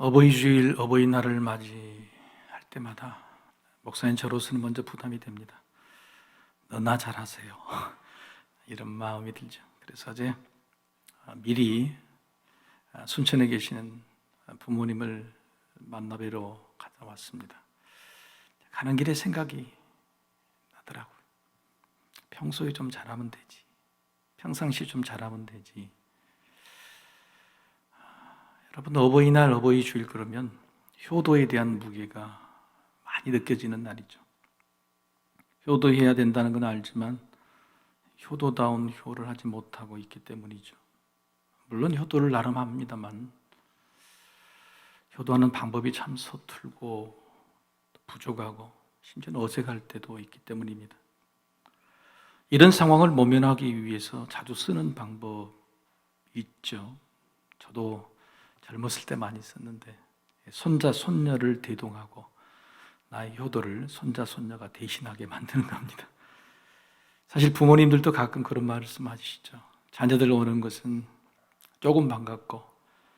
어버이 주일, 어버이날을 맞이할 때마다 목사님 저로서는 먼저 부담이 됩니다. 너나 잘하세요. 이런 마음이 들죠. 그래서 어제 미리 순천에 계시는 부모님을 만나뵈러 갔다 왔습니다. 가는 길에 생각이 나더라고요. 평소에 좀 잘하면 되지. 평상시 좀 잘하면 되지. 여러분, 어버이날, 어버이 주일 그러면 효도에 대한 무게가 많이 느껴지는 날이죠. 효도해야 된다는 건 알지만 효도다운 효를 하지 못하고 있기 때문이죠. 물론 효도를 나름 합니다만 효도하는 방법이 참 서툴고 부족하고 심지어는 어색할 때도 있기 때문입니다. 이런 상황을 모면하기 위해서 자주 쓰는 방법이 있죠. 저도 젊었을 때 많이 썼는데 손자, 손녀를 대동하고 나의 효도를 손자, 손녀가 대신하게 만드는 겁니다. 사실 부모님들도 가끔 그런 말씀하시죠. 자녀들 오는 것은 조금 반갑고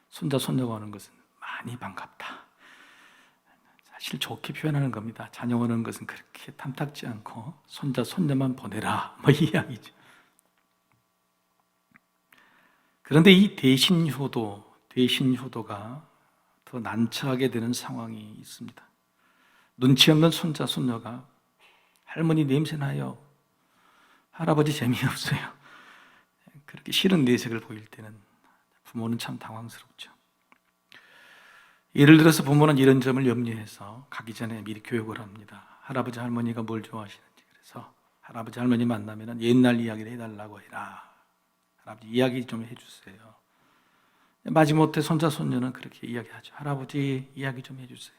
손자, 손녀가 오는 것은 많이 반갑다. 사실 좋게 표현하는 겁니다. 자녀 오는 것은 그렇게 탐탁지 않고 손자, 손녀만 보내라 뭐 이 이야기죠. 그런데 이 대신효도가 더 난처하게 되는 상황이 있습니다. 눈치 없는 손자, 손녀가 할머니 냄새나요. 할아버지 재미없어요. 그렇게 싫은 내색을 보일 때는 부모는 참 당황스럽죠. 예를 들어서 부모는 이런 점을 염려해서 가기 전에 미리 교육을 합니다. 할아버지, 할머니가 뭘 좋아하시는지. 그래서 할아버지, 할머니 만나면 옛날 이야기를 해달라고 해라. 할아버지 이야기 좀 해주세요. 마지못해 손자, 손녀는 그렇게 이야기하죠. 할아버지 이야기 좀 해주세요.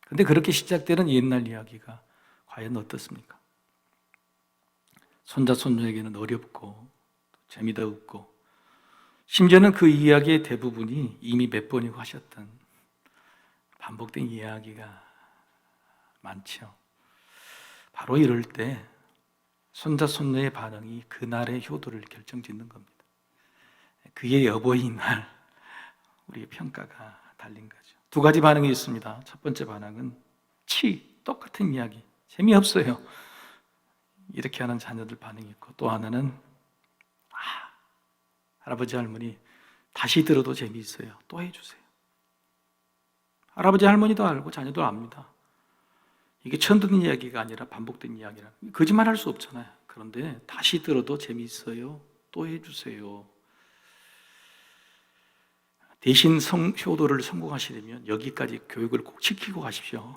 그런데 그렇게 시작되는 옛날 이야기가 과연 어떻습니까? 손자, 손녀에게는 어렵고 재미도 없고 심지어는 그 이야기의 대부분이 이미 몇 번이고 하셨던 반복된 이야기가 많죠. 바로 이럴 때 손자, 손녀의 반응이 그날의 효도를 결정짓는 겁니다. 그의 어버이날 우리의 평가가 달린 거죠. 두 가지 반응이 있습니다. 첫 번째 반응은 똑같은 이야기, 재미없어요. 이렇게 하는 자녀들 반응이 있고, 또 하나는 할아버지, 할머니 다시 들어도 재미있어요. 또 해주세요. 할아버지, 할머니도 알고 자녀도 압니다. 이게 처음 듣는 이야기가 아니라 반복된 이야기라 거짓말할 수 없잖아요. 그런데 다시 들어도 재미있어요. 또 해주세요. 대신 효도를 성공하시려면 여기까지 교육을 꼭 지키고 가십시오.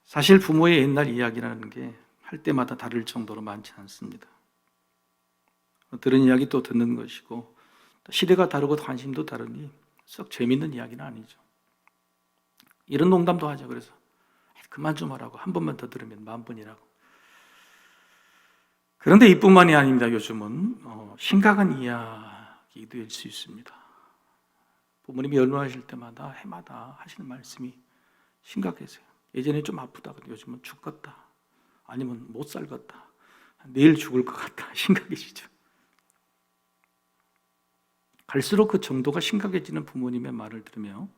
사실 부모의 옛날 이야기라는 게 할 때마다 다를 정도로 많지 않습니다. 들은 이야기 또 듣는 것이고 시대가 다르고 관심도 다르니 썩 재밌는 이야기는 아니죠. 이런 농담도 하죠. 그래서 그만 좀 하라고, 한 번만 더 들으면 10,000번이라고. 그런데 이뿐만이 아닙니다. 요즘은 심각한 이야기도 될 수 있습니다. 부모님이 연로하실 때마다 해마다 하시는 말씀이 심각해서요. 예전에 좀 아프다, 근데 요즘은 죽겠다, 아니면 못 살겠다, 내일 죽을 것 같다, 심각해지죠. 갈수록 그 정도가 심각해지는 부모님의 말을 들으며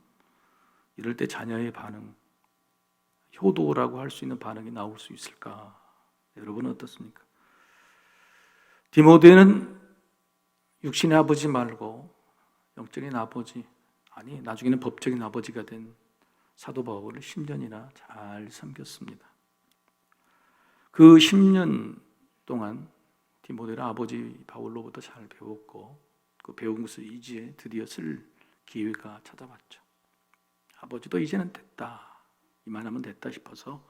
이럴 때 자녀의 반응, 효도라고 할 수 있는 반응이 나올 수 있을까? 여러분은 어떻습니까? 디모데는 육신의 아버지 말고 영적인 아버지, 아니 나중에는 법적인 아버지가 된 사도 바울을 10년이나 잘 섬겼습니다. 그 10년 동안 디모데는 아버지 바울로부터 잘 배웠고 그 배운 것을 이제 드디어 쓸 기회가 찾아왔죠. 아버지도 이제는 됐다, 이만하면 됐다 싶어서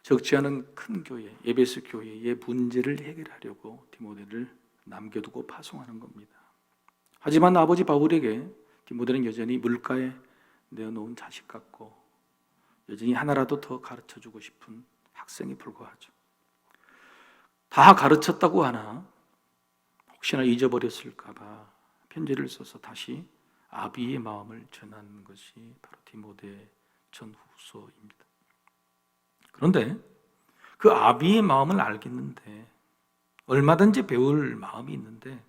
적지 않은 큰 교회, 에베소 교회의 문제를 해결하려고 디모데를 남겨두고 파송하는 겁니다. 하지만 아버지 바울에게 디모데는 여전히 물가에 내어놓은 자식 같고 여전히 하나라도 더 가르쳐주고 싶은 학생에 불과하죠. 다 가르쳤다고 하나 혹시나 잊어버렸을까 봐 편지를 써서 다시 아비의 마음을 전하는 것이 바로 디모데 전후서입니다. 그런데 그 아비의 마음을 알겠는데, 얼마든지 배울 마음이 있는데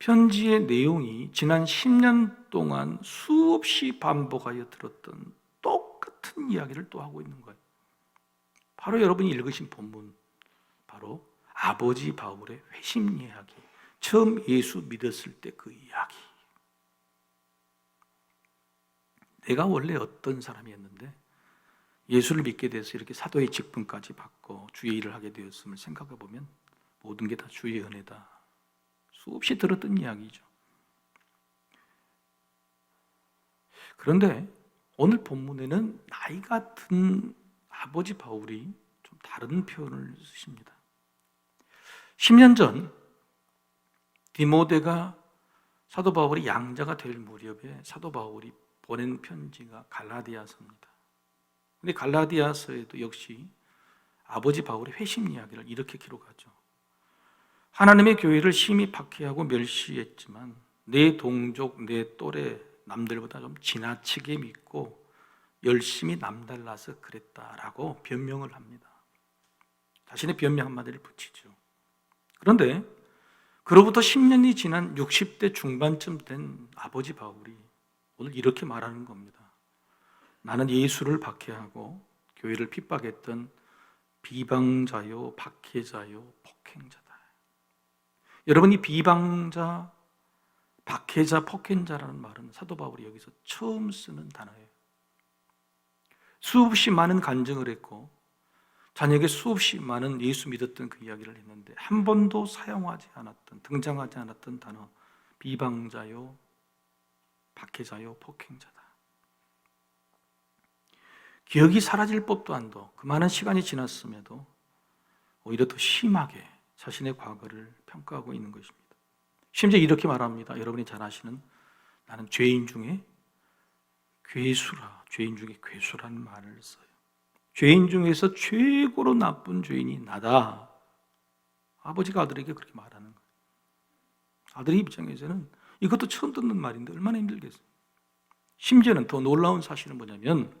편지의 내용이 지난 10년 동안 수없이 반복하여 들었던 똑같은 이야기를 또 하고 있는 거예요. 바로 여러분이 읽으신 본문, 바로 아버지 바울의 회심 이야기, 처음 예수 믿었을 때 그 이야기. 내가 원래 어떤 사람이었는데 예수를 믿게 돼서 이렇게 사도의 직분까지 받고 주의 일을 하게 되었음을 생각해 보면 모든 게 다 주의 은혜다. 수없이 들었던 이야기죠. 그런데 오늘 본문에는 나이가 든 아버지 바울이 좀 다른 표현을 쓰십니다. 10년 전 디모데가 사도 바울이 양자가 될 무렵에 사도 바울이 보낸 편지가 갈라디아서입니다. 근데 갈라디아서에도 역시 아버지 바울의 회심 이야기를 이렇게 기록하죠. 하나님의 교회를 심히 박해하고 멸시했지만 내 동족, 내 또래 남들보다 좀 지나치게 믿고 열심히 남달라서 그랬다라고 변명을 합니다. 자신의 변명 한마디를 붙이죠. 그런데 그로부터 10년이 지난 60대 중반쯤 된 아버지 바울이 오늘 이렇게 말하는 겁니다. 나는 예수를 박해하고 교회를 핍박했던 비방자요, 박해자요, 폭행자다. 여러분, 이 비방자, 박해자, 폭행자라는 말은 사도 바울이 여기서 처음 쓰는 단어예요. 수없이 많은 간증을 했고 자녀에게 수없이 많은 예수 믿었던 그 이야기를 했는데 한 번도 사용하지 않았던, 등장하지 않았던 단어, 비방자요, 박해자요, 폭행자다. 기억이 사라질 법도 한도 그 많은 시간이 지났음에도 오히려 더 심하게 자신의 과거를 평가하고 있는 것입니다. 심지어 이렇게 말합니다. 여러분이 잘 아시는 나는 죄인 중에 괴수라, 죄인 중에 괴수라는 말을 써요. 죄인 중에서 최고로 나쁜 죄인이 나다. 아버지가 아들에게 그렇게 말하는 거예요. 아들의 입장에서는 이것도 처음 듣는 말인데 얼마나 힘들겠어요. 심지어는 더 놀라운 사실은 뭐냐면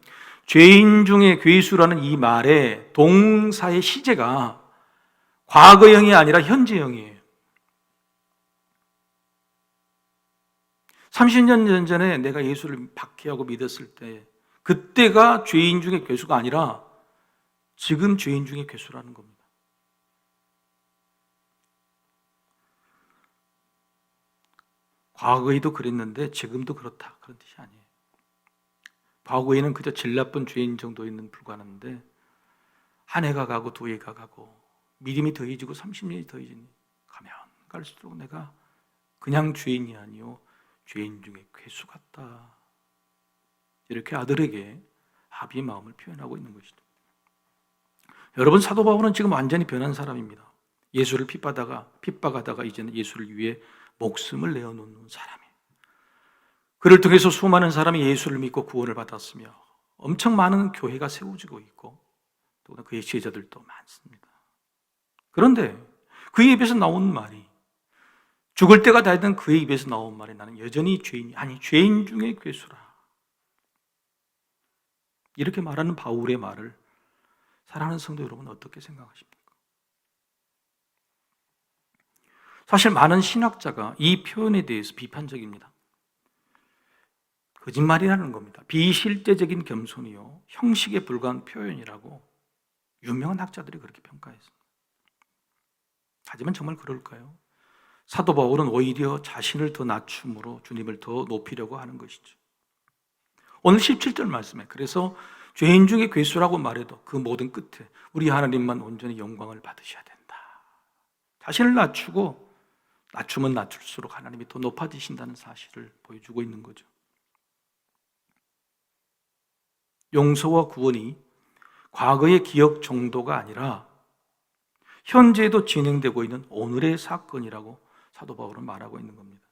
죄인 중에 괴수라는 이 말의 동사의 시제가 과거형이 아니라 현재형이에요. 30년 전에 내가 예수를 박해하고 믿었을 때 그때가 죄인 중에 괴수가 아니라 지금 죄인 중에 괴수라는 겁니다. 과거에도 그랬는데 지금도 그렇다, 그런 뜻이 아니에요. 과거에는 그저 질 나쁜 죄인 정도에는 불과했는데 한 해가 가고 두 해가 가고 믿음이 더해지고 30년이 더해지니 가면 갈수록 내가 그냥 죄인이 아니요 죄인 중에 괴수 같다. 이렇게 아들에게 아비의 마음을 표현하고 있는 것이죠. 여러분, 사도 바울은 지금 완전히 변한 사람입니다. 예수를 핍박하다가 이제는 예수를 위해 목숨을 내어놓는 사람이에요. 그를 통해서 수많은 사람이 예수를 믿고 구원을 받았으며 엄청 많은 교회가 세워지고 있고 또 그의 제자들도 많습니다. 그런데 그의 입에서 나온 말이, 죽을 때가 다 되던 그의 입에서 나온 말이 나는 여전히 죄인이 아니 죄인 중에 괴수라. 이렇게 말하는 바울의 말을 사랑하는 성도 여러분 어떻게 생각하십니까? 사실 많은 신학자가 이 표현에 대해서 비판적입니다. 거짓말이라는 겁니다. 비실제적인 겸손이요 형식에 불과한 표현이라고 유명한 학자들이 그렇게 평가했습니다. 하지만 정말 그럴까요? 사도 바울은 오히려 자신을 더 낮춤으로 주님을 더 높이려고 하는 것이죠. 오늘 17절 말씀에 그래서 죄인 중에 괴수라고 말해도 그 모든 끝에 우리 하나님만 온전히 영광을 받으셔야 된다. 자신을 낮추고 낮추면 낮출수록 하나님이 더 높아지신다는 사실을 보여주고 있는 거죠. 용서와 구원이 과거의 기억 정도가 아니라 현재에도 진행되고 있는 오늘의 사건이라고 사도 바울은 말하고 있는 겁니다.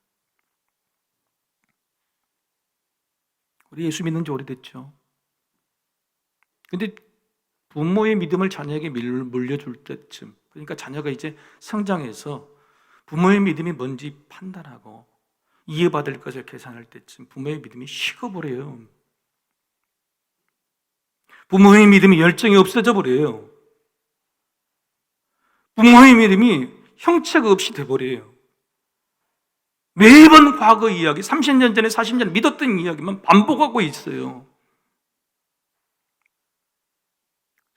우리 예수 믿는 지 오래됐죠. 근데 부모의 믿음을 자녀에게 물려줄 때쯤, 그러니까 자녀가 이제 성장해서 부모의 믿음이 뭔지 판단하고 이해받을 것을 계산할 때쯤 부모의 믿음이 식어버려요. 부모의 믿음이 열정이 없어져 버려요. 부모의 믿음이 형체가 없이 돼버려요. 매번 과거 이야기, 30년 전에 40년 믿었던 이야기만 반복하고 있어요.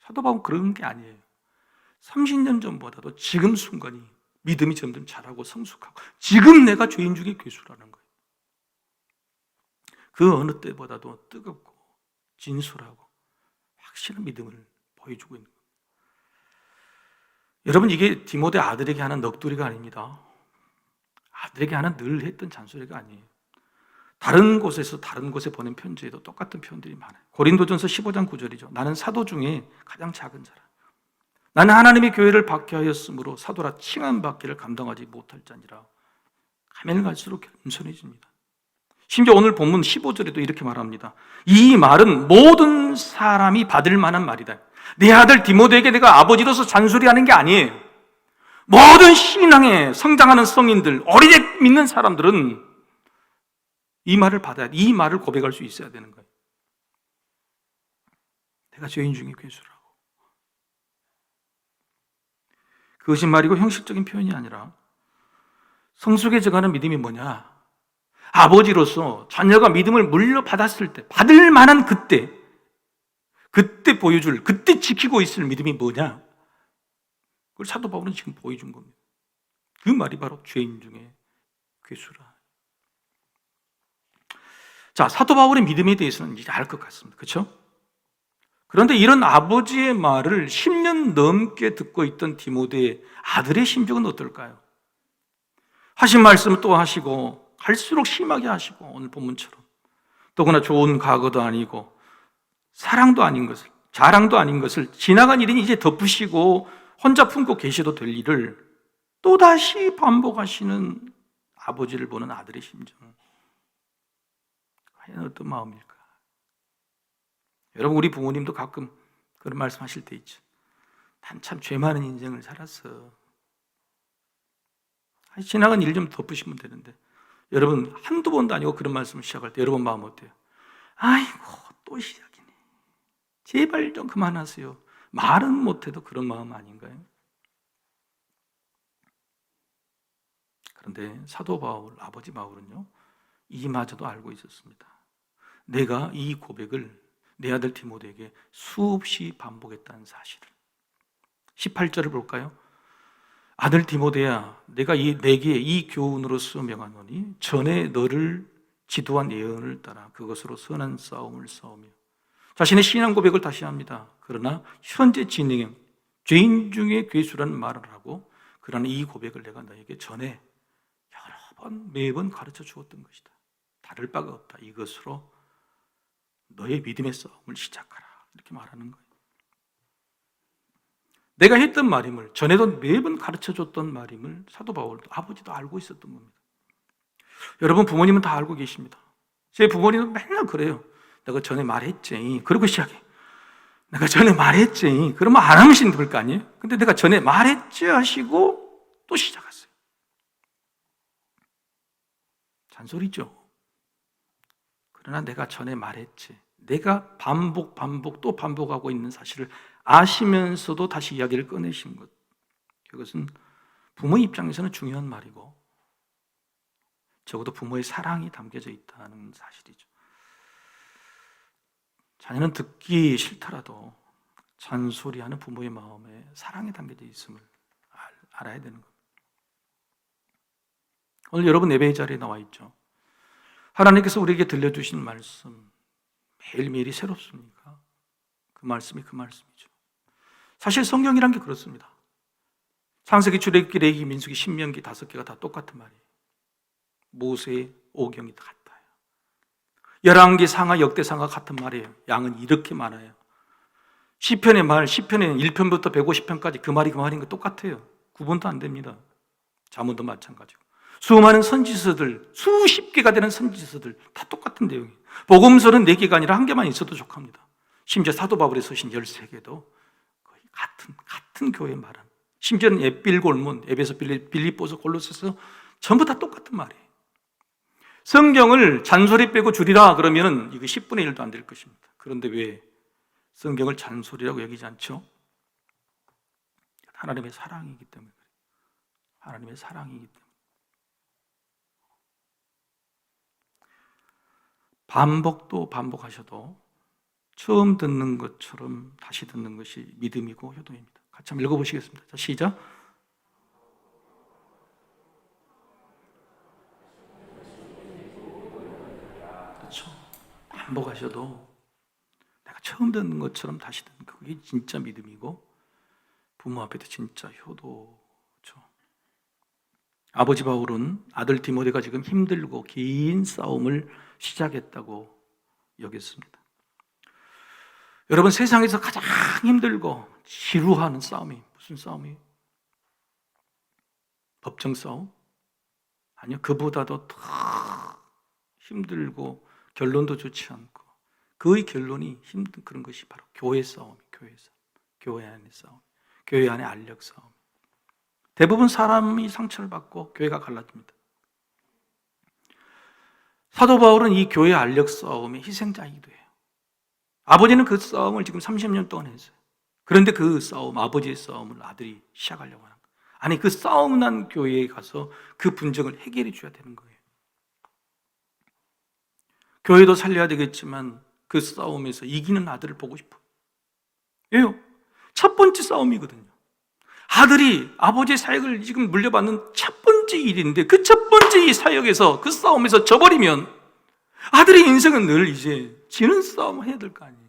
사도 바울은 그런 게 아니에요. 30년 전보다도 지금 순간이 믿음이 점점 자라고 성숙하고 지금 내가 죄인 중에 괴수라는 거예요. 그 어느 때보다도 뜨겁고 진솔하고 확실한 믿음을 보여주고 있는 거예요. 여러분, 이게 디모데 아들에게 하는 넋두리가 아닙니다. 아들에게 하는 늘 했던 잔소리가 아니에요. 다른 곳에서 다른 곳에 보낸 편지에도 똑같은 표현들이 많아요. 고린도전서 15장 9절이죠. 나는 사도 중에 가장 작은 자라. 나는 하나님의 교회를 박해하였으므로 사도라 칭함 받기를 감당하지 못할 자니라. 가면 갈수록 겸손해집니다. 심지어 오늘 본문 15절에도 이렇게 말합니다. 이 말은 모든 사람이 받을 만한 말이다. 내 아들 디모데에게 내가 아버지로서 잔소리하는 게 아니에요. 모든 신앙에 성장하는 성인들, 어린애 믿는 사람들은 이 말을 받아야 돼. 이 말을 고백할 수 있어야 되는 거예요. 내가 죄인 중에 괴수라고. 그것이 말이고 형식적인 표현이 아니라 성숙해져가는 믿음이 뭐냐? 아버지로서 자녀가 믿음을 물려받았을 때, 받을 만한 그때 보여줄, 그때 지키고 있을 믿음이 뭐냐? 그걸 사도 바울은 지금 보여준 겁니다. 그 말이 바로 죄인 중에 괴수라. 자, 사도 바울의 믿음에 대해서는 이제 알 것 같습니다. 그렇죠? 그런데 이런 아버지의 말을 10년 넘게 듣고 있던 디모데의 아들의 심정은 어떨까요? 하신 말씀을 또 하시고 갈수록 심하게 하시고 오늘 본문처럼 더구나 좋은 과거도 아니고 사랑도 아닌 것을, 자랑도 아닌 것을 지나간 일은 이제 덮으시고 혼자 품고 계셔도 될 일을 또다시 반복하시는 아버지를 보는 아들의 심정, 과연 어떤 마음일까? 여러분, 우리 부모님도 가끔 그런 말씀하실 때 있죠. 난 참 죄 많은 인생을 살았어. 지나간 일 좀 덮으시면 되는데, 여러분 한두 번도 아니고 그런 말씀을 시작할 때 여러분 마음 어때요? 아이고 또 시작이네. 제발 좀 그만하세요. 말은 못해도 그런 마음 아닌가요? 그런데 사도 바울, 아버지 바울은요, 이마저도 알고 있었습니다. 내가 이 고백을 내 아들 디모데에게 수없이 반복했다는 사실을. 18절을 볼까요? 아들 디모데야, 내가 내게 이 교훈으로서 명하노니 전에 너를 지도한 예언을 따라 그것으로 선한 싸움을 싸우며. 자신의 신앙 고백을 다시 합니다. 그러나 현재 진행, 죄인 중에 괴수라는 말을 하고, 그러나 이 고백을 내가 너에게 전에 여러 번 매번 가르쳐 주었던 것이다. 다를 바가 없다. 이것으로 너의 믿음의 싸움을 시작하라. 이렇게 말하는 거예요. 내가 했던 말임을, 전에도 매번 가르쳐줬던 말임을 사도 바울도 아버지도 알고 있었던 겁니다. 여러분 부모님은 다 알고 계십니다. 제 부모님은 맨날 그래요. 내가 전에 말했지. 그러고 시작해. 내가 전에 말했지. 그러면 안 하면 힘들 거 아니에요? 근데 내가 전에 말했지 하시고 또 시작했어요. 잔소리죠. 그러나 내가 전에 말했지. 내가 반복 또 반복하고 있는 사실을 아시면서도 다시 이야기를 꺼내신 것, 그것은 부모 입장에서는 중요한 말이고 적어도 부모의 사랑이 담겨져 있다는 사실이죠. 자녀는 듣기 싫더라도 잔소리하는 부모의 마음에 사랑이 담겨져 있음을 알아야 되는 겁니다. 오늘 여러분 예배의 자리에 나와 있죠. 하나님께서 우리에게 들려주신 말씀 매일매일이 새롭습니까? 그 말씀이 그 말씀이죠. 사실 성경이란 게 그렇습니다. 창세기, 출애굽기, 레위기, 민수기, 신명기 5개가 다 똑같은 말이에요. 모세의 오경이 같아요. 열왕기, 상하, 역대상하 같은 말이에요. 양은 이렇게 많아요. 시편의 말, 시편의 1편부터 150편까지 그 말이 그 말인 거 똑같아요. 구분도 안 됩니다. 잠언도 마찬가지고. 수많은 선지서들, 수십 개가 되는 선지서들 다 똑같은 내용이에요. 복음서는 4개가 아니라 1개만 있어도 족합니다. 심지어 사도 바울이 쓰신 13개도 거의 같은 교회의 말은, 심지어는 에필골문, 에베소, 빌립보서, 골로새서 전부 다 똑같은 말이에요. 성경을 잔소리 빼고 줄이라 그러면 이거 10분의 1도 안 될 것입니다. 그런데 왜 성경을 잔소리라고 여기지 않죠? 하나님의 사랑이기 때문에 그래요. 하나님의 사랑이기 때문에. 반복도 반복하셔도 처음 듣는 것처럼 다시 듣는 것이 믿음이고 효도입니다. 같이 한번 읽어보시겠습니다. 자, 시작. 그렇죠. 반복하셔도 내가 처음 듣는 것처럼 다시 듣는 거, 그게 진짜 믿음이고 부모 앞에도 진짜 효도죠. 아버지 바울은 아들 디모데가 지금 힘들고 긴 싸움을 시작했다고 여겼습니다. 여러분, 세상에서 가장 힘들고 지루하는 싸움이 무슨 싸움이에요? 법정 싸움? 아니요, 그보다도 더 힘들고 결론도 좋지 않고 그의 결론이 힘든 그런 것이 바로 교회 싸움이에요. 교회 안의 싸움, 교회 안의 알력 싸움. 대부분 사람이 상처를 받고 교회가 갈라집니다. 사도 바울은 이 교회 알력 싸움의 희생자이기도 해요. 아버지는 그 싸움을 지금 30년 동안 했어요. 그런데 그 싸움, 아버지의 싸움을 아들이 시작하려고 하는 거예요. 아니, 그 싸움 난 교회에 가서 그 분쟁을 해결해 줘야 되는 거예요. 교회도 살려야 되겠지만 그 싸움에서 이기는 아들을 보고 싶어요. 왜요? 첫 번째 싸움이거든요. 아들이 아버지의 사역을 지금 물려받는 첫 번째 일인데 그 첫 번째 이 사역에서 그 싸움에서 져버리면 아들의 인생은 늘 이제 지는 싸움을 해야 될 거 아니에요.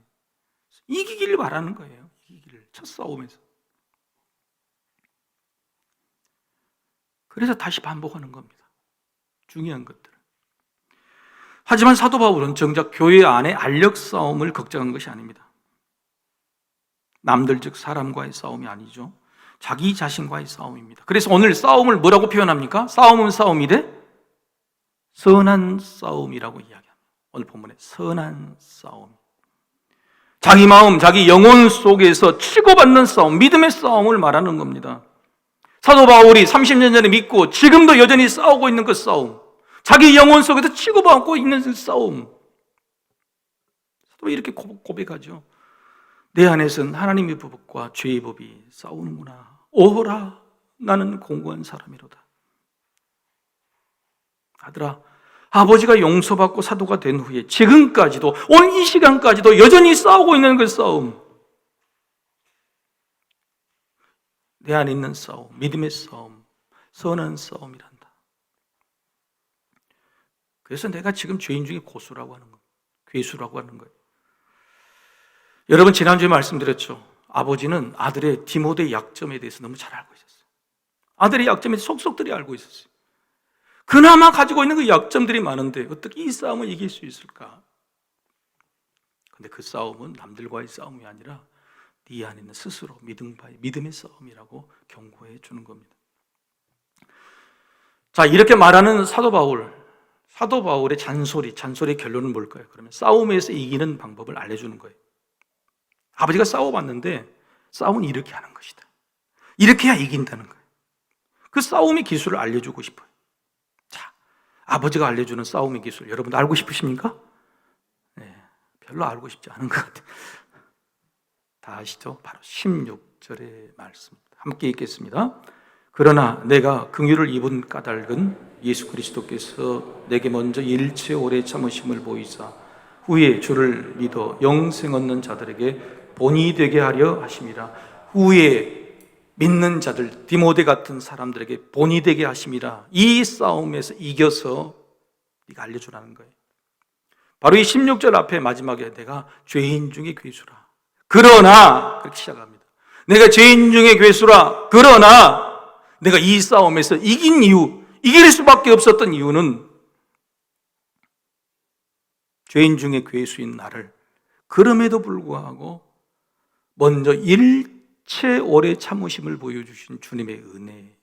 이기기를 바라는 거예요. 이기기를, 첫 싸움에서. 그래서 다시 반복하는 겁니다. 중요한 것들을. 하지만 사도 바울은 정작 교회 안에 알력 싸움을 걱정한 것이 아닙니다. 남들 즉 사람과의 싸움이 아니죠. 자기 자신과의 싸움입니다. 그래서 오늘 싸움을 뭐라고 표현합니까? 싸움은 싸움이래 선한 싸움이라고 이야기합니다. 오늘 본문에 선한 싸움. 자기 마음, 자기 영혼 속에서 치고받는 싸움, 믿음의 싸움을 말하는 겁니다. 사도 바울이 30년 전에 믿고 지금도 여전히 싸우고 있는 그 싸움, 자기 영혼 속에서 치고받고 있는 그 싸움. 또 이렇게 고백하죠. 내 안에서는 하나님의 법과 죄의 법이 싸우는구나. 오호라, 나는 공고한 사람이로다. 아들아, 아버지가 용서받고 사도가 된 후에 지금까지도, 오늘 이 시간까지도 여전히 싸우고 있는 그 싸움, 내 안에 있는 싸움, 믿음의 싸움, 선한 싸움이란다. 그래서 내가 지금 죄인 중에 고수라고 하는 거예요. 괴수라고 하는 거예요. 여러분, 지난주에 말씀드렸죠. 아버지는 아들의 디모데의 약점에 대해서 너무 잘 알고 있었어요. 아들의 약점에 속속들이 알고 있었어요. 그나마 가지고 있는 그 약점들이 많은데 어떻게 이 싸움을 이길 수 있을까? 근데 그 싸움은 남들과의 싸움이 아니라 네 안에 있는 스스로 믿음의 싸움이라고 경고해 주는 겁니다. 자, 이렇게 말하는 사도 바울의 잔소리의 결론은 뭘까요? 그러면 싸움에서 이기는 방법을 알려주는 거예요. 아버지가 싸워봤는데 싸움은 이렇게 하는 것이다. 이렇게 해야 이긴다는 거예요. 그 싸움의 기술을 알려주고 싶어요. 자, 아버지가 알려주는 싸움의 기술, 여러분 알고 싶으십니까? 네, 별로 알고 싶지 않은 것 같아요. 다 아시죠? 바로 16절의 말씀입니다. 함께 읽겠습니다. 그러나 내가 긍휼을 입은 까닭은 예수 그리스도께서 내게 먼저 일체 오래 참으심을 보이사 후에 주를 믿어 영생 얻는 자들에게 본이 되게 하려 하심이라. 후에 믿는 자들, 디모데 같은 사람들에게 본이 되게 하심이라. 이 싸움에서 이겨서 네가 알려주라는 거예요. 바로 이 16절 앞에 마지막에 내가 죄인 중에 괴수라. 그러나 그렇게 시작합니다. 내가 죄인 중에 괴수라. 그러나 내가 이 싸움에서 이긴 이유, 이길 수밖에 없었던 이유는 죄인 중에 괴수인 나를 그럼에도 불구하고 먼저 일체 오래 참으심을 보여주신 주님의 은혜,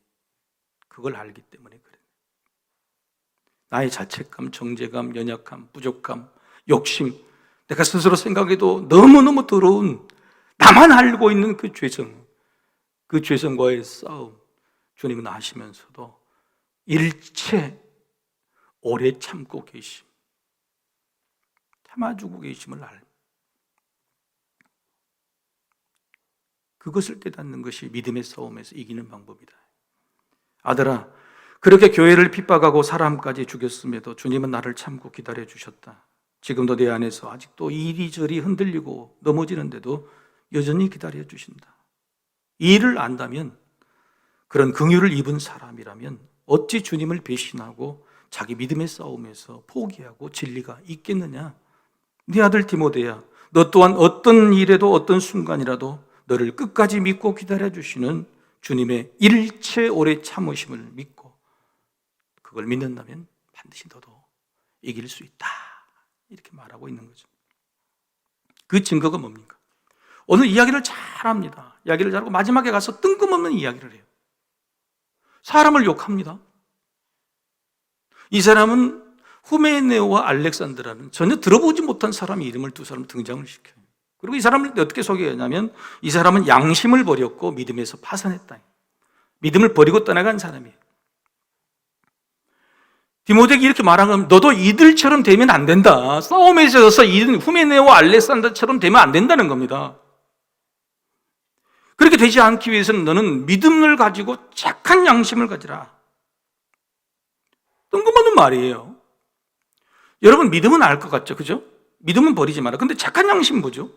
그걸 알기 때문에 그래요. 나의 자책감, 정죄감, 연약함, 부족함, 욕심, 내가 스스로 생각해도 너무너무 더러운, 나만 알고 있는 그 죄성과의 싸움, 주님은 아시면서도 일체 오래 참고 계심, 참아주고 계심을 알고, 그것을 깨닫는 것이 믿음의 싸움에서 이기는 방법이다. 아들아, 그렇게 교회를 핍박하고 사람까지 죽였음에도 주님은 나를 참고 기다려 주셨다. 지금도 내 안에서 아직도 이리저리 흔들리고 넘어지는데도 여전히 기다려 주신다. 이 일을 안다면, 그런 긍휼을 입은 사람이라면 어찌 주님을 배신하고 자기 믿음의 싸움에서 포기하고 진리가 있겠느냐? 네 아들 디모데야, 너 또한 어떤 일에도 어떤 순간이라도 너를 끝까지 믿고 기다려 주시는 주님의 일체 오래 참으심을 믿고 그걸 믿는다면 반드시 너도 이길 수 있다, 이렇게 말하고 있는 거죠. 그 증거가 뭡니까? 오늘 이야기를 잘합니다. 이야기를 잘하고 마지막에 가서 뜬금없는 이야기를 해요. 사람을 욕합니다. 이 사람은 후메네오와 알렉산드라는 전혀 들어보지 못한 사람의 이름을 두 사람 등장을 시켜요. 그리고 이 사람을 어떻게 소개하냐면, 이 사람은 양심을 버렸고 믿음에서 파산했다. 믿음을 버리고 떠나간 사람이에요. 디모데에게 이렇게 말하면, 너도 이들처럼 되면 안 된다. 싸움에 있어서 후메네오와 알렉산더처럼 되면 안 된다는 겁니다. 그렇게 되지 않기 위해서는 너는 믿음을 가지고 착한 양심을 가지라. 뜬금없는 말이에요. 여러분, 믿음은 알 것 같죠? 그죠? 믿음은 버리지 마라. 근데 착한 양심 뭐죠?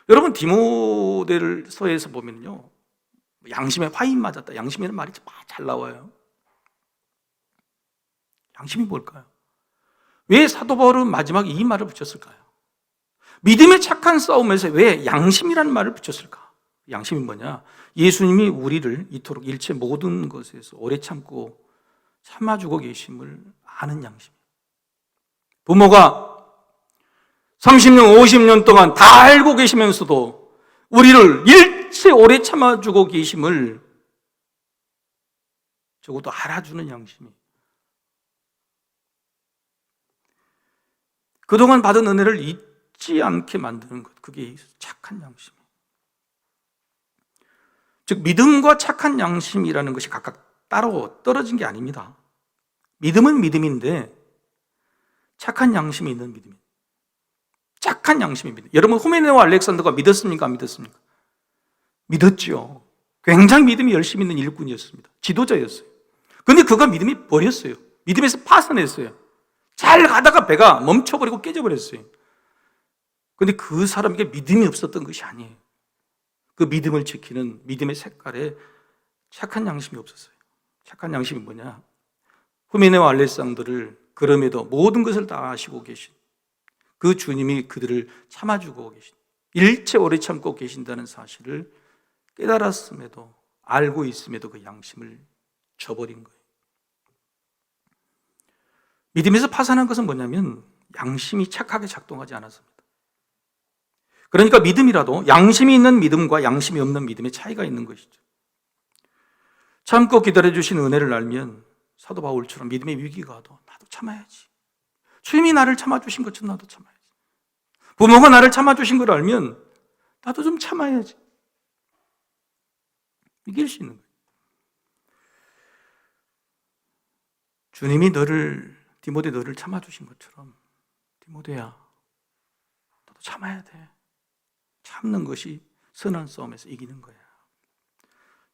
여러분, 디모데를 서에서 보면요, 양심에 화인 맞았다, 양심이라는 말이 잘 나와요. 양심이 뭘까요? 왜 사도 바울은 마지막에 이 말을 붙였을까요? 믿음의 착한 싸움에서 왜 양심이라는 말을 붙였을까? 양심이 뭐냐? 예수님이 우리를 이토록 일체 모든 것에서 오래 참고 참아주고 계심을 아는 양심. 부모가 30년, 50년 동안 다 알고 계시면서도 우리를 일체 오래 참아주고 계심을 적어도 알아주는 양심이, 그동안 받은 은혜를 잊지 않게 만드는 것, 그게 착한 양심이에요. 즉, 믿음과 착한 양심이라는 것이 각각 따로 떨어진 게 아닙니다. 믿음은 믿음인데 착한 양심이 있는 믿음이에요. 착한 양심입니다. 여러분, 후메네와 알렉산더가 믿었습니까? 안 믿었습니까? 믿었죠. 굉장히 믿음이 열심히 있는 일꾼이었습니다. 지도자였어요. 그런데 그가 믿음이 버렸어요. 믿음에서 파산했어요. 잘 가다가 배가 멈춰버리고 깨져버렸어요. 그런데 그 사람에게 믿음이 없었던 것이 아니에요. 그 믿음을 지키는 믿음의 색깔에 착한 양심이 없었어요. 착한 양심이 뭐냐? 후메네와 알렉산더를 그럼에도 모든 것을 다 아시고 계신 그 주님이 그들을 참아주고 계신, 일체 오래 참고 계신다는 사실을 깨달았음에도, 알고 있음에도 그 양심을 저버린 거예요. 믿음에서 파산한 것은 뭐냐면 양심이 착하게 작동하지 않았습니다. 그러니까 믿음이라도 양심이 있는 믿음과 양심이 없는 믿음의 차이가 있는 것이죠. 참고 기다려주신 은혜를 알면 사도 바울처럼 믿음의 위기가 와도 나도 참아야지. 주님이 나를 참아주신 것처럼 나도 참아야지. 부모가 나를 참아주신 걸 알면 나도 좀 참아야지. 이길 수 있는 거예요. 주님이 디모데 너를 참아주신 것처럼, 디모데야, 너도 참아야 돼. 참는 것이 선한 싸움에서 이기는 거야.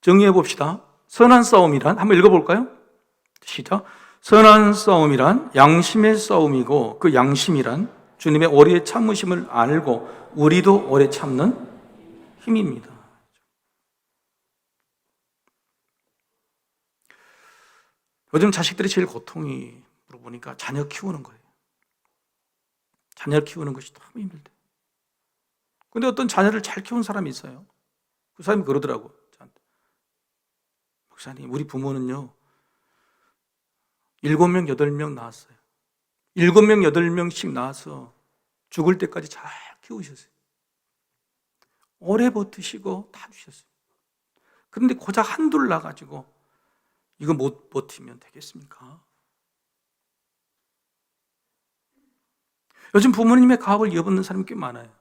정리해 봅시다. 선한 싸움이란, 한번 읽어볼까요? 시작. 선한 싸움이란 양심의 싸움이고, 그 양심이란 주님의 오래 참으심을 알고 우리도 오래 참는 힘입니다. 요즘 자식들이 제일 고통이 물어보니까 자녀 키우는 거예요. 자녀 키우는 것이 너무 힘들대. 근데 어떤 자녀를 잘 키운 사람이 있어요. 그 사람이 그러더라고, 저한테. 목사님, 우리 부모는요 7명, 8명 낳았어요. 7명, 8명씩 낳아서 죽을 때까지 잘 키우셨어요. 오래 버티시고 다 주셨어요. 그런데 고작 한둘 나가지고 이거 못 버티면 되겠습니까? 요즘 부모님의 가업을 이어받는 사람이 꽤 많아요.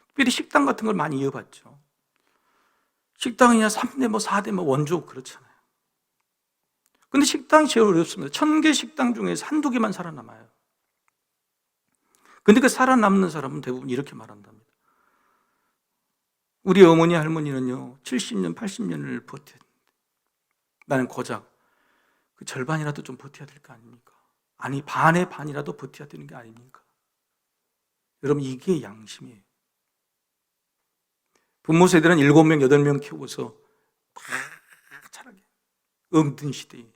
특별히 식당 같은 걸 많이 이어받죠. 식당이냐 3대 4대 원조 그렇잖아요. 근데 식당이 제일 어렵습니다. 1000개 식당 중에서 한두 개만 살아남아요. 근데 그 살아남는 사람은 대부분 이렇게 말한답니다. 우리 어머니 할머니는요 70년 80년을 버텼는데 나는 고작 그 절반이라도 좀 버텨야 될 거 아닙니까? 아니, 반의 반이라도 버텨야 되는 게 아닙니까? 여러분, 이게 양심이에요. 부모 세대는 7명, 8명 키우고서 다 자라게 없던 시대에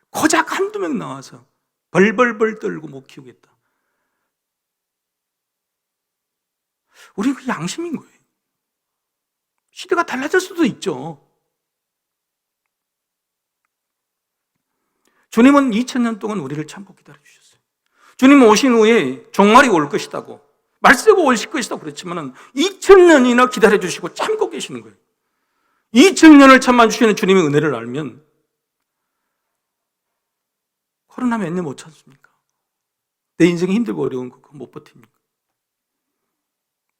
고작 한두 명 나와서 벌벌벌 떨고 못 키우겠다. 우리 그 양심인 거예요. 시대가 달라질 수도 있죠. 주님은 2000년 동안 우리를 참고 기다려주셨어요. 주님은 오신 후에 종말이 올 것이라고, 말세가 올 것이라고 그랬지만 2000년이나 기다려주시고 참고 계시는 거예요. 2000년을 참아주시는 주님의 은혜를 알면 코로나 몇 년 못 참습니까? 내 인생이 힘들고 어려운 거 그거 못 버팁니까?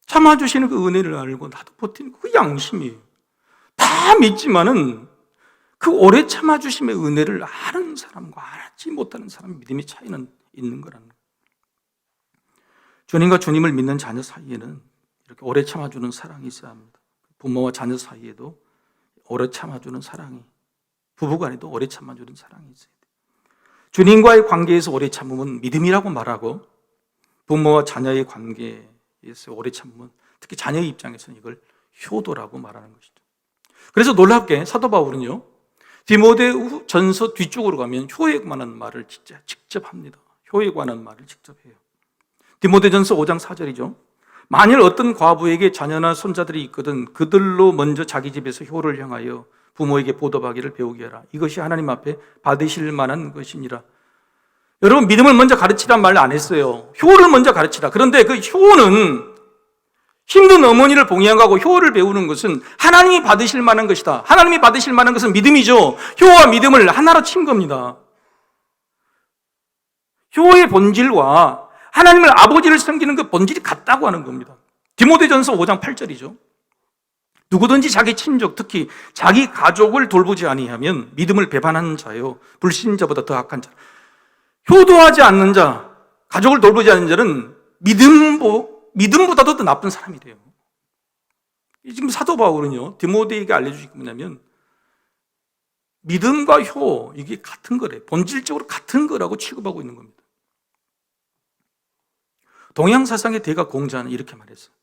참아주시는 그 은혜를 알고 나도 버티는 그 양심이에요. 다 믿지만은 그 오래 참아주심의 은혜를 아는 사람과 알지 못하는 사람의 믿음의 차이는 있는 거라는 거예요. 주님과 주님을 믿는 자녀 사이에는 이렇게 오래 참아주는 사랑이 있어야 합니다. 부모와 자녀 사이에도 오래 참아주는 사랑이, 부부간에도 오래 참아주는 사랑이 있어야 돼요. 주님과의 관계에서 오래 참으면 믿음이라고 말하고, 부모와 자녀의 관계에서 오래 참으면, 특히 자녀의 입장에서는 이걸 효도라고 말하는 것이죠. 그래서 놀랍게 사도 바울은요, 디모데전서 뒤쪽으로 가면 효에 관한 말을 진짜 직접 합니다. 효에 관한 말을 직접 해요. 디모데전서 5장 4절이죠. 만일 어떤 과부에게 자녀나 손자들이 있거든 그들로 먼저 자기 집에서 효를 향하여 부모에게 보답하기를 배우게 하라. 이것이 하나님 앞에 받으실 만한 것이니라. 여러분, 믿음을 먼저 가르치란 말 안 했어요. 효를 먼저 가르치라. 그런데 그 효는, 힘든 어머니를 봉양하고 효를 배우는 것은 하나님이 받으실 만한 것이다. 하나님이 받으실 만한 것은 믿음이죠. 효와 믿음을 하나로 친 겁니다. 효의 본질과 하나님을 아버지를 섬기는 그 본질이 같다고 하는 겁니다. 디모데전서 5장 8절이죠. 누구든지 자기 친족, 특히 자기 가족을 돌보지 아니하면 믿음을 배반하는 자요, 불신자보다 더 악한 자. 효도하지 않는 자, 가족을 돌보지 않는 자는 믿음보다도 더 나쁜 사람이래요. 지금 사도 바울은요, 디모데에게 알려주신 게 뭐냐면, 믿음과 효, 이게 같은 거래. 본질적으로 같은 거라고 취급하고 있는 겁니다. 동양사상의 대가 공자는 이렇게 말했어요.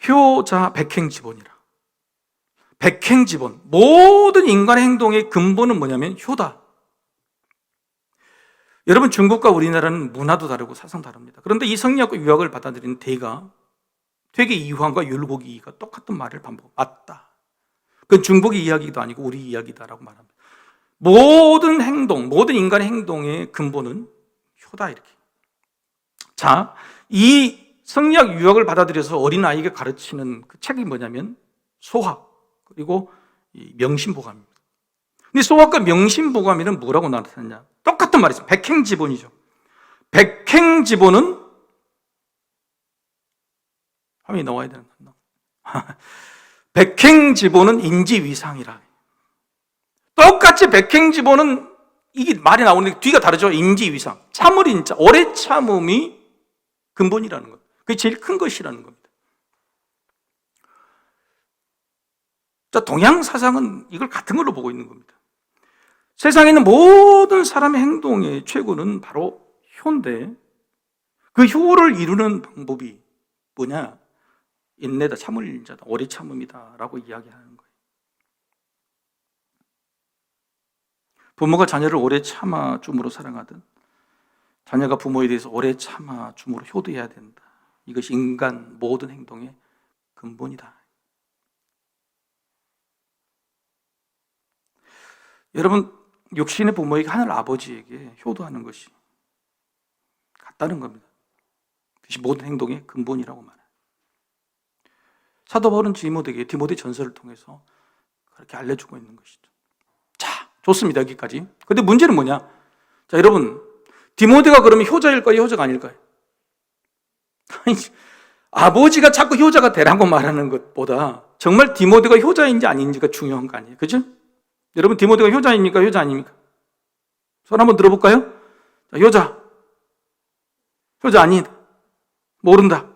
효자 백행지본이라. 백행지본. 모든 인간의 행동의 근본은 뭐냐면 효다. 여러분, 중국과 우리나라는 문화도 다르고 사상 다릅니다. 그런데 이 성리학과 유학을 받아들이는 대가 퇴계 이황과 율곡이가 똑같은 말을 반복. 맞다. 그건 중국의 이야기도 아니고 우리 이야기다라고 말합니다. 모든 행동, 모든 인간의 행동의 근본은 효다, 이렇게. 자, 이 성리학 유학을 받아들여서 어린아이에게 가르치는 그 책이 뭐냐면 소학, 그리고 명심보감입니다. 근데 소학과 명심보감에는 뭐라고 나타났냐? 똑같은 말이 있습니다. 백행지본이죠. 백행지본은 화면이 나와야 되는 건가? 백행지본은 인지위상이라. 똑같이 백행지본은 이게 말이 나오는데 뒤가 다르죠. 인지위상. 참을 인자, 오래 참음이 근본이라는 것. 그게 제일 큰 것이라는 겁니다. 자, 동양 사상은 이걸 같은 걸로 보고 있는 겁니다. 세상에 있는 모든 사람의 행동의 최고는 바로 효인데, 그 효를 이루는 방법이 뭐냐? 인내다, 참을 인자다, 오래 참음이다 라고 이야기하는 거예요. 부모가 자녀를 오래 참아줌으로 사랑하든 자녀가 부모에 대해서 오래 참아줌으로 효도해야 된다. 이것이 인간 모든 행동의 근본이다. 여러분, 육신의 부모에게 하늘 아버지에게 효도하는 것이 같다는 겁니다. 그것이 모든 행동의 근본이라고 말해요. 사도 바울은 디모데 전서를 통해서 그렇게 알려주고 있는 것이죠. 자, 좋습니다. 여기까지. 근데 문제는 뭐냐? 자, 여러분, 디모데가 그러면 효자일까요? 효자가 아닐까요? 아버지가 자꾸 효자가 되라고 말하는 것보다 정말 디모데가 효자인지 아닌지가 중요한 거 아니에요? 그죠? 여러분, 디모데가 효자입니까? 효자 아닙니까? 손 한번 들어볼까요? 자, 효자. 효자 아니다. 모른다.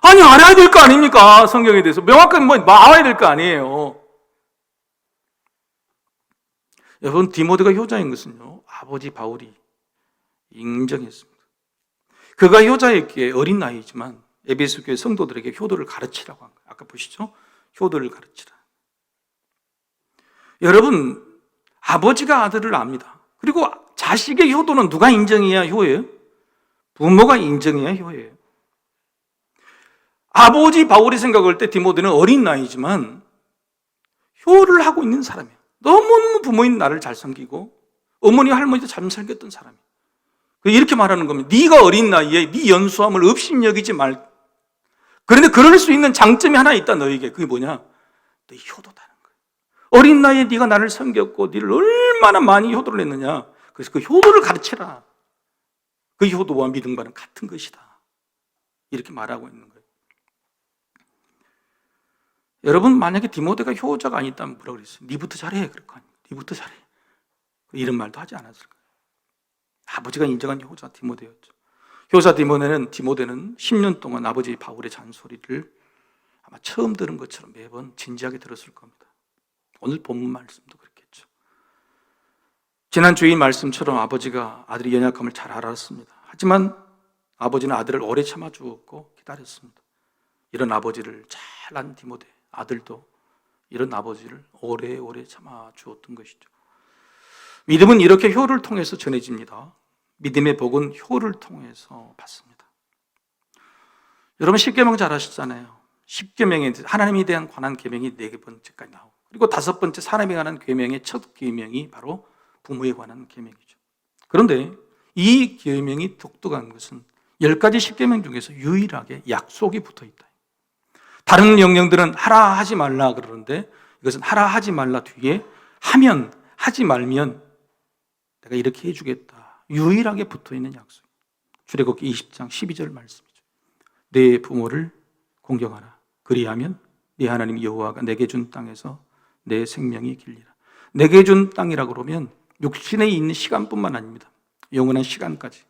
아니, 알아야 될 거 아닙니까? 성경에 대해서. 명확하게 나와야 될 거 아니에요. 여러분, 디모데가 효자인 것은요, 아버지 바울이 인정했습니다. 그가 효자였기에 어린 나이지만 에베소 교회 성도들에게 효도를 가르치라고 한 거예요. 아까 보시죠? 효도를 가르치라. 여러분, 아버지가 아들을 압니다. 그리고 자식의 효도는 누가 인정해야 효예요? 부모가 인정해야 효예요. 아버지 바울이 생각할 때 디모데는 어린 나이지만 효를 하고 있는 사람이에요. 너무너무 부모인 나를 잘 섬기고 어머니 할머니도 잘 섬겼던 사람이에요. 이렇게 말하는 겁니다. 네가 어린 나이에 네 연수함을 업신여기지 말. 그런데 그럴 수 있는 장점이 하나 있다 너에게. 그게 뭐냐? 너 효도다는 거예요. 어린 나이에 네가 나를 섬겼고 네를 얼마나 많이 효도를 했느냐. 그래서 그 효도를 가르쳐라. 그 효도와 믿음과는 같은 것이다. 이렇게 말하고 있는 거예요. 여러분, 만약에 디모데가 효자가 아니었다면 뭐라고 그랬어요? 네부터 잘해. 그럴 거 아니에요. 네부터 잘해. 이런 말도 하지 않았을 거예요. 아버지가 인정한 효자 디모데였죠. 효자 디모데는 10년 동안 아버지 바울의 잔소리를 아마 처음 들은 것처럼 매번 진지하게 들었을 겁니다. 오늘 본문 말씀도 그렇겠죠. 지난 주일 말씀처럼 아버지가 아들의 연약함을 잘 알았습니다. 하지만 아버지는 아들을 오래 참아주었고 기다렸습니다. 이런 아버지를 잘 안 디모데 아들도 이런 아버지를 오래오래 참아주었던 것이죠. 믿음은 이렇게 효를 통해서 전해집니다. 믿음의 복은 효를 통해서 받습니다. 여러분, 십계명 잘 아시잖아요. 십계명에 하나님에 대한 관한 계명이 4번째까지 나오고, 그리고 5번째 사람에 관한 계명의 첫 계명이 바로 부모에 관한 계명이죠. 그런데 이 계명이 독특한 것은 10가지 십계명 중에서 유일하게 약속이 붙어 있다. 다른 명령들은 하라 하지 말라 그러는데 이것은 하라 하지 말라 뒤에 하면 하지 말면 내가 이렇게 해주겠다. 유일하게 붙어있는 약속. 출애굽기 20장 12절 말씀이죠. 내 부모를 공경하라. 그리하면 네 하나님 여호와가 내게 준 땅에서 내 생명이 길리라. 내게 준 땅이라고 그러면 육신에 있는 시간뿐만 아닙니다. 영원한 시간까지.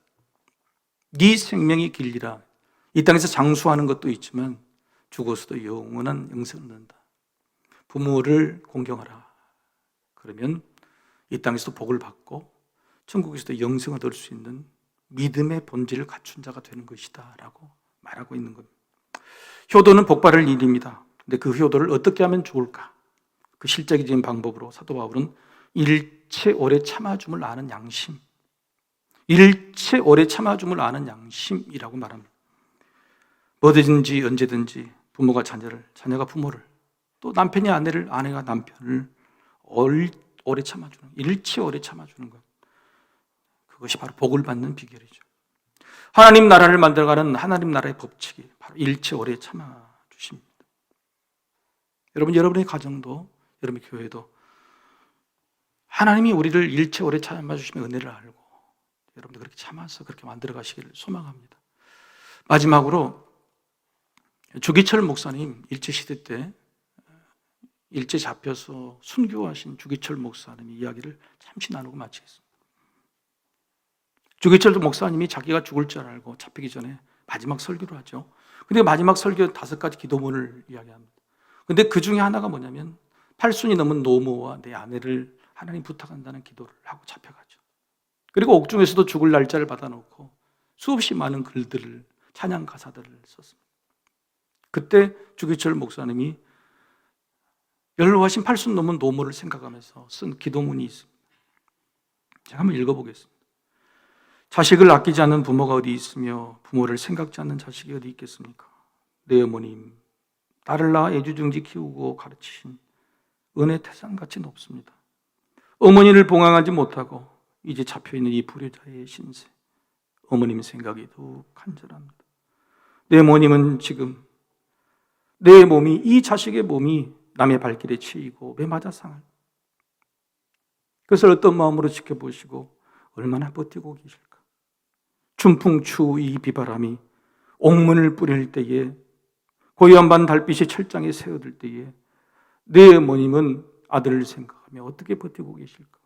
네 생명이 길리라. 이 땅에서 장수하는 것도 있지만 죽어서도 영원한 영생을 얻는다. 부모를 공경하라. 그러면 이 땅에서도 복을 받고 천국에서도 영생을 얻을 수 있는 믿음의 본질을 갖춘 자가 되는 것이다 라고 말하고 있는 겁니다. 효도는 복받을 일입니다. 근데 그 효도를 어떻게 하면 좋을까? 그 실제적인 방법으로 사도 바울은 일체 오래 참아줌을 아는 양심, 일체 오래 참아줌을 아는 양심이라고 말합니다. 뭐든지 언제든지 부모가 자녀를, 자녀가 부모를, 또 남편이 아내를, 아내가 남편을 오래 참아주는, 일체 오래 참아주는 것, 그것이 바로 복을 받는 비결이죠. 하나님 나라를 만들어가는 하나님 나라의 법칙이 바로 일체 오래 참아주십니다. 여러분, 여러분의 가정도, 여러분의 교회도 하나님이 우리를 일체 오래 참아주시면 은혜를 알고 여러분들 그렇게 참아서 그렇게 만들어 가시기를 소망합니다. 마지막으로 주기철 목사님, 일제시대 때 일제 잡혀서 순교하신 주기철 목사님 이야기를 잠시 나누고 마치겠습니다. 주기철 목사님이 자기가 죽을 줄 알고 잡히기 전에 마지막 설교를 하죠. 근데 마지막 설교 5가지 기도문을 이야기합니다. 근데 그 중에 하나가 뭐냐면 8순이 넘은 노모와 내 아내를 하나님 부탁한다는 기도를 하고 잡혀가죠. 그리고 옥중에서도 죽을 날짜를 받아놓고 수없이 많은 글들을, 찬양 가사들을 썼습니다. 그때 주기철 목사님이 연로하신 8순 넘은 노모를 생각하면서 쓴 기도문이 있습니다. 제가 한번 읽어보겠습니다. 자식을 아끼지 않는 부모가 어디 있으며 부모를 생각지 않는 자식이 어디 있겠습니까? 내 어머님, 딸을 낳아 애주정지 키우고 가르치신 은혜 태산같이 높습니다. 어머니를 봉황하지 못하고 이제 잡혀있는 이 불효자의 신세, 어머님 생각이 더욱 간절합니다. 내 어머님은 지금 내 몸이, 이 자식의 몸이 남의 발길에 치이고 매 맞아 상할, 그것을 어떤 마음으로 지켜보시고 얼마나 버티고 계실까? 춘풍추 이 비바람이 옥문을 뿌릴 때에, 고요한 밤 달빛이 철장에 새어들 때에 내 어머님은 아들을 생각하며 어떻게 버티고 계실까?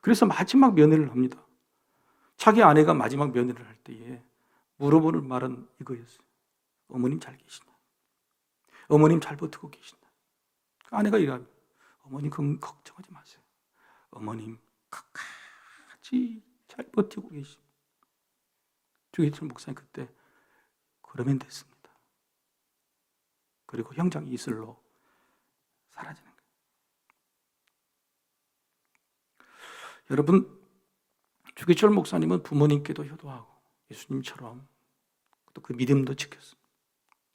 그래서 마지막 면회를 합니다. 자기 아내가 마지막 면회를 할 때에 물어보는 말은 이거였어요. 어머님 잘 계시나? 어머님 잘 버티고 계시나? 아내가 이래요. 어머님 걱정하지 마세요. 어머님 끝까지 잘 버티고 계십니다. 주기철 목사님 그때 그러면 됐습니다. 그리고 형장이 이슬로 사라지는 거예요. 여러분, 주기철 목사님은 부모님께도 효도하고 예수님처럼 또 그 믿음도 지켰습니다.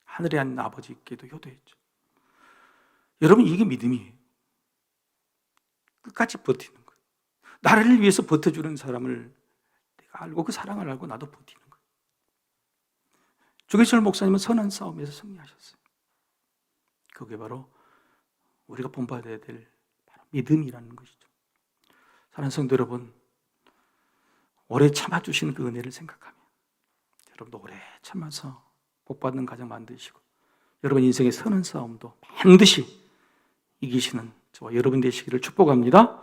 하늘에 있는 아버지께도 효도했죠. 여러분, 이게 믿음이에요. 끝까지 버티는 거예요. 나를 위해서 버텨주는 사람을 내가 알고 그 사랑을 알고 나도 버티는 거예요. 주기철 목사님은 선한 싸움에서 승리하셨어요. 그게 바로 우리가 본받아야 될 바로 믿음이라는 것이죠. 사랑하는 성도 여러분, 오래 참아주시는 그 은혜를 생각하면 여러분도 오래 참아서 복받는 가정 만드시고 여러분 인생의 선한 싸움도 반드시 이기시는 저와 여러분 되시기를 축복합니다.